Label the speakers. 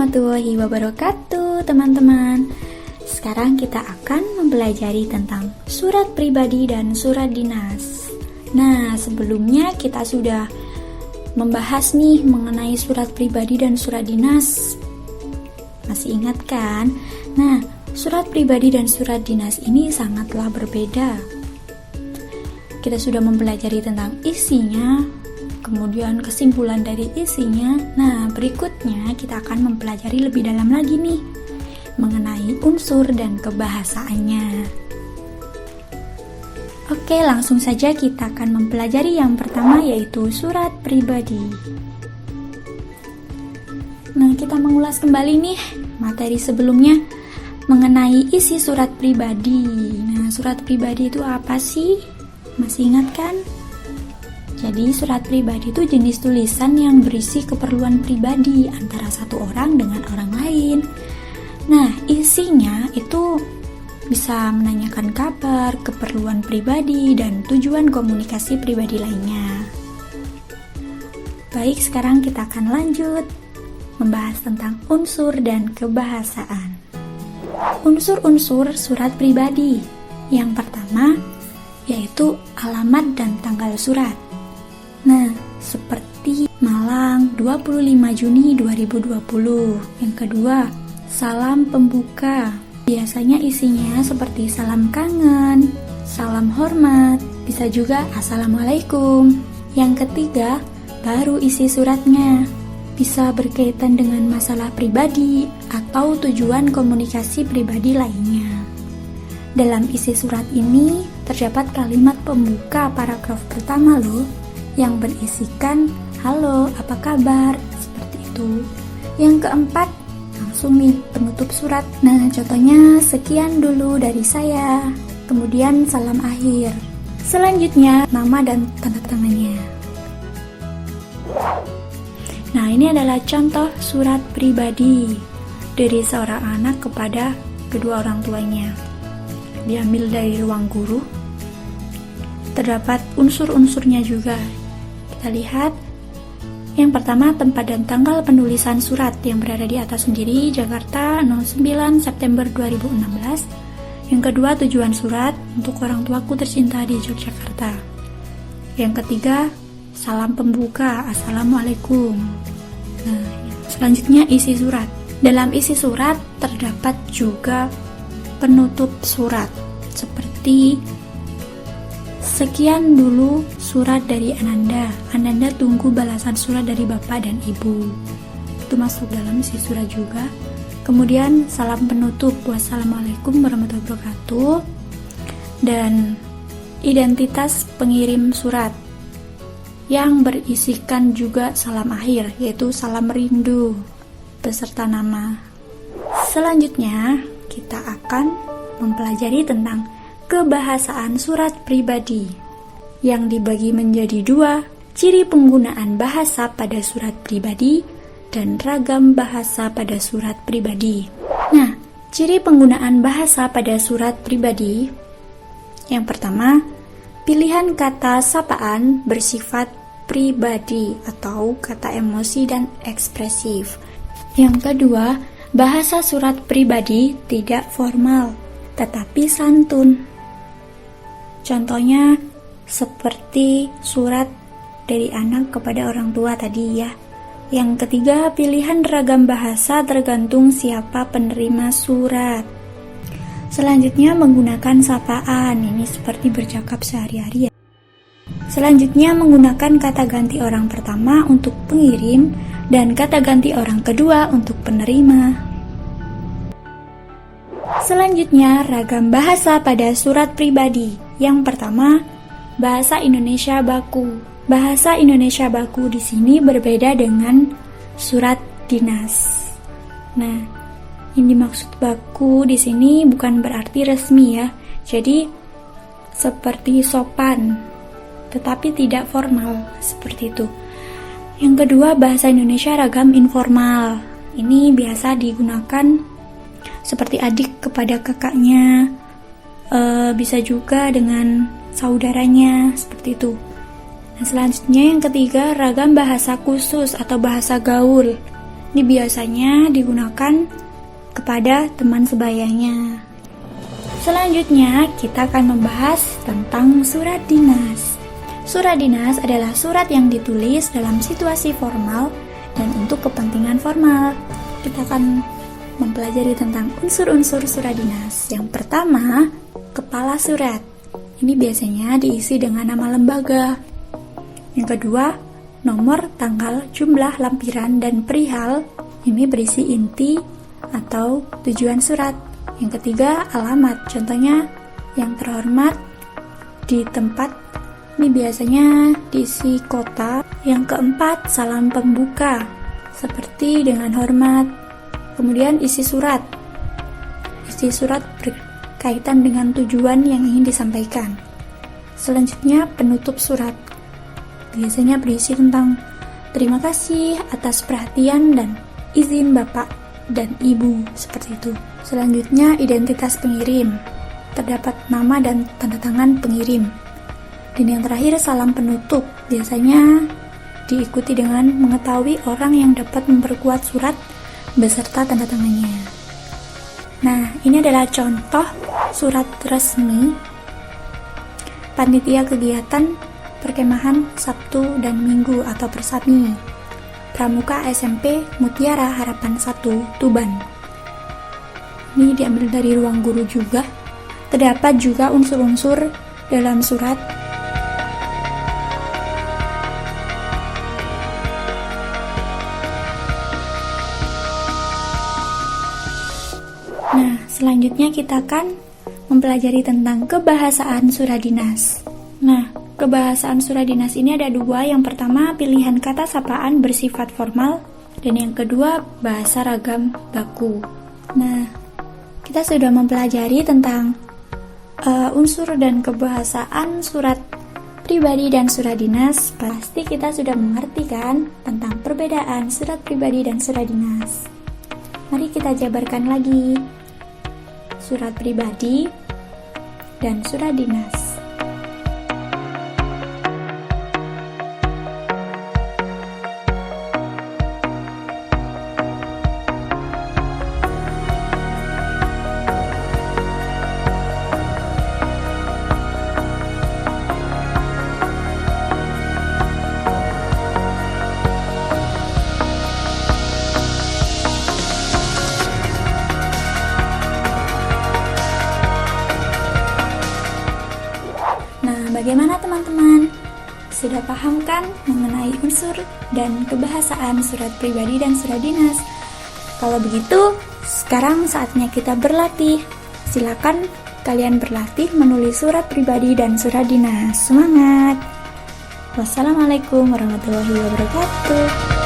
Speaker 1: warahmatullahi wabarakatuh, teman-teman. Sekarang kita akan mempelajari tentang surat pribadi dan surat dinas. Nah, sebelumnya kita sudah membahas nih mengenai surat pribadi dan surat dinas. Masih ingat kan? Nah, surat pribadi dan surat dinas ini sangatlah berbeda. Kita sudah mempelajari tentang isinya, kemudian kesimpulan dari isinya. Nah, berikutnya kita akan mempelajari lebih dalam lagi nih mengenai unsur dan kebahasaannya. Oke, langsung saja kita akan mempelajari yang pertama, yaitu surat pribadi. Nah, kita mengulas kembali nih materi sebelumnya mengenai isi surat pribadi. Nah, surat pribadi itu apa sih? Masih ingat kan? Jadi surat pribadi itu jenis tulisan yang berisi keperluan pribadi antara satu orang dengan orang lain. Nah, isinya itu bisa menanyakan kabar, keperluan pribadi, dan tujuan komunikasi pribadi lainnya. Baik, sekarang kita akan lanjut membahas tentang unsur dan kebahasaan. Unsur-unsur surat pribadi. Yang pertama yaitu alamat dan tanggal surat. Nah, seperti Malang 25 Juni 2020. Yang kedua, salam pembuka. Biasanya isinya seperti salam kangen, salam hormat, bisa juga assalamualaikum. Yang ketiga, baru isi suratnya. Bisa berkaitan dengan masalah pribadi atau tujuan komunikasi pribadi lainnya. Dalam isi surat ini terdapat kalimat pembuka paragraf pertama loh, yang berisikan halo, apa kabar, seperti itu. Yang keempat, langsung nih penutup surat. Nah, contohnya sekian dulu dari saya, kemudian salam akhir. Selanjutnya nama dan tanda tangannya. Nah, ini adalah contoh surat pribadi dari seorang anak kepada kedua orang tuanya. Diambil dari ruang guru. Terdapat unsur-unsurnya juga. Kita lihat. Yang pertama, tempat dan tanggal penulisan surat yang berada di atas sendiri, Jakarta 09 September 2016. Yang kedua, tujuan surat untuk orang tuaku tercinta di Yogyakarta. Yang ketiga, salam pembuka, assalamualaikum. Nah, selanjutnya isi surat. Dalam isi surat terdapat juga penutup surat, seperti sekian dulu surat dari Ananda. Ananda tunggu balasan surat dari Bapak dan Ibu. Itu masuk dalam isi surat juga. Kemudian salam penutup, wassalamualaikum warahmatullahi wabarakatuh. Dan identitas pengirim surat yang berisikan juga salam akhir, yaitu salam rindu beserta nama. Selanjutnya kita akan mempelajari tentang kebahasaan surat pribadi yang dibagi menjadi dua, ciri penggunaan bahasa pada surat pribadi dan ragam bahasa pada surat pribadi. Nah, ciri penggunaan bahasa pada surat pribadi yang pertama, pilihan kata sapaan bersifat pribadi atau kata emosi dan ekspresif. Yang kedua, bahasa surat pribadi tidak formal, tetapi santun. Contohnya seperti surat dari anak kepada orang tua tadi ya. Yang ketiga, pilihan ragam bahasa tergantung siapa penerima surat. Selanjutnya, menggunakan sapaan. Ini seperti bercakap sehari-hari ya. Selanjutnya, menggunakan kata ganti orang pertama untuk pengirim dan kata ganti orang kedua untuk penerima. Selanjutnya, ragam bahasa pada surat pribadi. Yang pertama, bahasa Indonesia baku. Bahasa Indonesia baku di sini berbeda dengan surat dinas. Nah, yang dimaksud baku di sini bukan berarti resmi ya. Jadi seperti sopan, tetapi tidak formal, seperti itu. Yang kedua, bahasa Indonesia ragam informal. Ini biasa digunakan seperti adik kepada kakaknya, bisa juga dengan saudaranya, seperti itu. Nah, selanjutnya yang ketiga, ragam bahasa khusus atau bahasa gaul. Ini biasanya digunakan kepada teman sebayanya. Selanjutnya, kita akan membahas tentang surat dinas. Surat dinas adalah surat yang ditulis dalam situasi formal dan untuk kepentingan formal. Kita akan mempelajari tentang unsur-unsur surat dinas. Yang pertama, kepala surat. Ini biasanya diisi dengan nama lembaga. Yang kedua, nomor, tanggal, jumlah, lampiran, dan perihal. Ini berisi inti atau tujuan surat. Yang ketiga, alamat. Contohnya, yang terhormat di tempat. Ini biasanya diisi kota. Yang keempat, salam pembuka. Seperti dengan hormat. Kemudian isi surat. Isi surat berkaitan dengan tujuan yang ingin disampaikan. Selanjutnya, penutup surat. Biasanya berisi tentang terima kasih atas perhatian dan izin Bapak dan Ibu, seperti itu. Selanjutnya, identitas pengirim. Terdapat nama dan tanda tangan pengirim. Dan yang terakhir, salam penutup. Biasanya diikuti dengan mengetahui orang yang dapat memperkuat surat beserta tanda tangannya. Nah, ini adalah contoh surat resmi panitia kegiatan perkemahan Sabtu dan Minggu atau Persami. Pramuka SMP Mutiara Harapan 1 Tuban. Ini diambil dari ruang guru juga. Terdapat juga unsur-unsur dalam surat. Nah, selanjutnya kita akan mempelajari tentang kebahasaan surat dinas. Nah, kebahasaan surat dinas ini ada dua. Yang pertama, pilihan kata sapaan bersifat formal, dan yang kedua, bahasa ragam baku. Nah, kita sudah mempelajari tentang unsur dan kebahasaan surat pribadi dan surat dinas. Pasti kita sudah mengerti kan tentang perbedaan surat pribadi dan surat dinas. Mari kita jabarkan lagi. Surat pribadi dan surat dinas. Bagaimana teman-teman? Sudah paham kan mengenai unsur dan kebahasaan surat pribadi dan surat dinas? Kalau begitu, sekarang saatnya kita berlatih. Silakan kalian berlatih menulis surat pribadi dan surat dinas. Semangat! Wassalamualaikum warahmatullahi wabarakatuh.